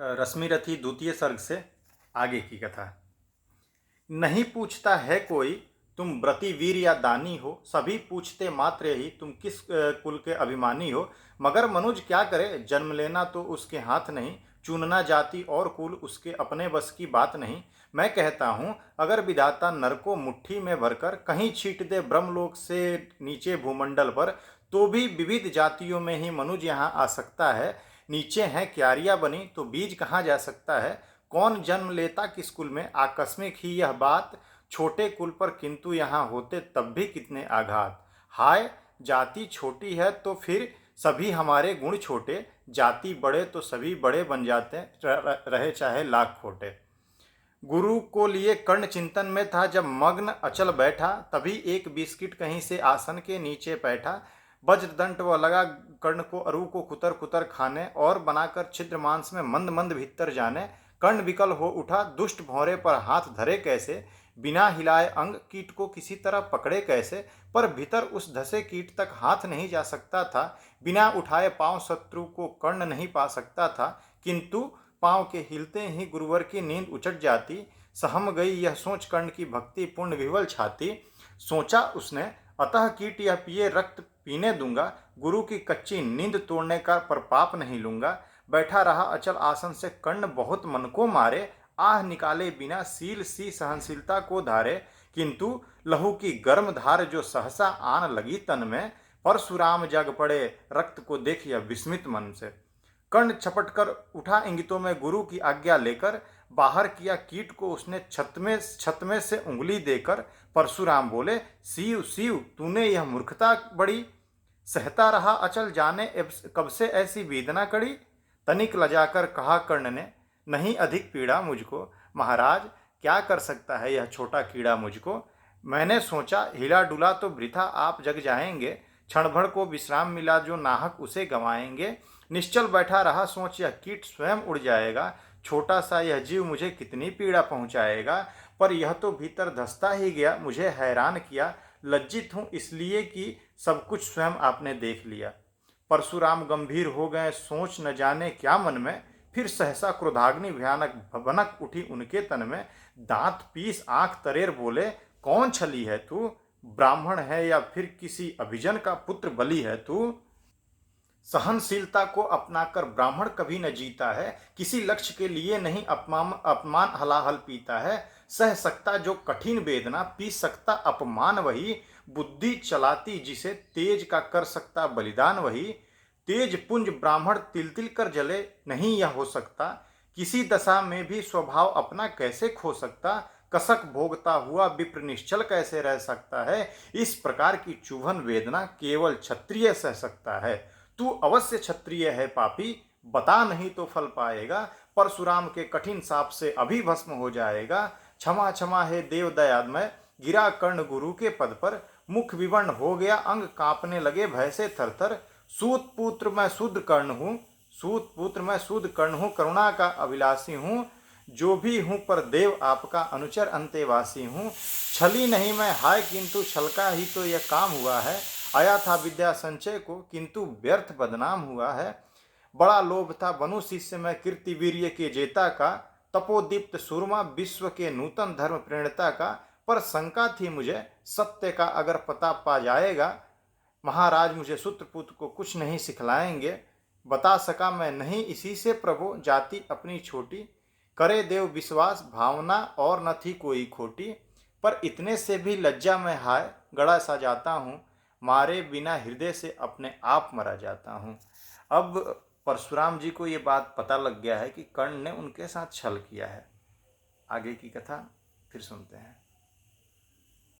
रश्मिरथी द्वितीय सर्ग से आगे की कथा। नहीं पूछता है कोई तुम व्रती वीर या दानी हो, सभी पूछते मात्र ही तुम किस कुल के अभिमानी हो। मगर मनुज क्या करे, जन्म लेना तो उसके हाथ नहीं, चुनना जाति और कुल उसके अपने बस की बात नहीं। मैं कहता हूँ अगर विधाता नर को मुट्ठी में भरकर कहीं छीट दे ब्रह्मलोक से नीचे भूमंडल पर, तो भी विविध जातियों में ही मनुज यहाँ आ सकता है। नीचे हैं क्यारियां बनी तो बीज कहाँ जा सकता है। कौन जन्म लेता किस कुल में, आकस्मिक ही यह बात छोटे कुल पर, किंतु यहाँ होते तब भी कितने आघात। हाय जाति छोटी है तो फिर सभी हमारे गुण छोटे, जाति बड़े तो सभी बड़े बन जाते रहे चाहे लाख खोटे। गुरु को लिए कर्ण चिंतन में था जब मग्न अचल बैठा, तभी एक बिस्किट कहीं से आसन के नीचे बैठा। वज्रदंड वह लगा कर्ण को अरु को कुतर कुतर खाने, और बनाकर छिद्र मांस में मंद मंद भीतर जाने। कर्ण विकल हो उठा, दुष्ट भौरे पर हाथ धरे कैसे, बिना हिलाए अंग कीट को किसी तरह पकड़े कैसे। पर भीतर उस धसे कीट तक हाथ नहीं जा सकता था, बिना उठाए पांव शत्रु को कर्ण नहीं पा सकता था। किंतु पांव के हिलते ही गुरुवर की नींद उचट जाती। सहम गई यह सोच कर्ण की भक्ति पूर्ण विवल छाती। सोचा उसने अतः कीट यह पिए रक्त पीने दूंगा, गुरु की कच्ची नींद तोड़ने का पर पाप नहीं लूंगा। बैठा रहा अचल आसन से कर्ण बहुत मन को मारे, आह निकाले बिना सील सी सहनशीलता को धारे। किंतु लहू की गर्म धार जो सहसा आन लगी तन में, परशुराम जग पड़े रक्त को देख यह विस्मित मन से। कर्ण छपट कर उठा इंगितों में गुरु की आज्ञा लेकर, बाहर किया कीट को उसने छत में से उंगली देकर। परशुराम बोले सीव सीव तूने यह मूर्खता बड़ी, सहता रहा अचल जाने कब से ऐसी वेदना कड़ी। तनिक लजाकर कहा कर्ण ने नहीं अधिक पीड़ा मुझको, महाराज क्या कर सकता है यह छोटा कीड़ा मुझको। मैंने सोचा हिला डुला तो वृथा आप जग जाएंगे, क्षण भर को विश्राम मिला जो नाहक उसे गंवाएंगे। निश्चल बैठा रहा सोच यह कीट स्वयं उड़ जाएगा, छोटा सा यह जीव मुझे कितनी पीड़ा पहुंचाएगा। पर यह तो भीतर धंसता ही गया, मुझे हैरान किया। लज्जित हूं इसलिए कि सब कुछ स्वयं आपने देख लिया। परशुराम गंभीर हो गए सोच न जाने क्या मन में, फिर सहसा क्रोधाग्नि भयानक भनक उठी उनके तन में। दांत पीस आंख तरेर बोले कौन छली है तू, ब्राह्मण है या फिर किसी अभिजन का पुत्र बलि है तू। सहनशीलता को अपनाकर ब्राह्मण कभी न जीता है, किसी लक्ष्य के लिए नहीं अपमान हलाहल पीता है। सह सकता जो कठिन वेदना, पी सकता अपमान वही। बुद्धि चलाती जिसे तेज का कर सकता बलिदान वही। तेज पुंज ब्राह्मण तिल तिल कर जले नहीं यह हो सकता, किसी दशा में भी स्वभाव अपना कैसे खो सकता। कसक भोगता हुआ विप्र निश्चल कैसे रह सकता है, इस प्रकार की चुभन वेदना केवल क्षत्रिय सह सकता है। तू अवश्य क्षत्रिय है पापी, बता नहीं तो फल पाएगा। परशुराम के कठिन साप से अभी भस्म हो जाएगा। क्षमा क्षमा है देव दयामय, गिरा कर्ण गुरु के पद पर। मुख विवर्ण हो गया अंग कांपने लगे भय से थरथर। सूत पुत्र मैं शुद्ध कर्ण हूँ, सूत पुत्र मैं शुद्ध कर्ण हूँ, करुणा का अभिलाषी हूँ। जो भी हूँ पर देव आपका अनुचर अंतेवासी हूँ। छली नहीं मैं हाय किंतु छल का ही तो यह काम हुआ है। आया था विद्या संचय को किंतु व्यर्थ बदनाम हुआ है। बड़ा लोभ था बनु शिष्य में कीर्ति वीर्य के जेता का, तपोदीप्त सुरमा विश्व के नूतन धर्म प्रेरणता का। पर शंका थी मुझे सत्य का अगर पता पा जाएगा, महाराज मुझे सूत्रपुत्र को कुछ नहीं सिखलाएंगे। बता सका मैं नहीं इसी से प्रभु जाति अपनी छोटी, करे देव विश्वास भावना और न थी कोई खोटी। पर इतने से भी लज्जा में हाय गड़ा सा जाता हूँ, मारे बिना हृदय से अपने आप मरा जाता हूँ। अब परशुराम जी को ये बात पता लग गया है कि कर्ण ने उनके साथ छल किया है। आगे की कथा फिर सुनते हैं।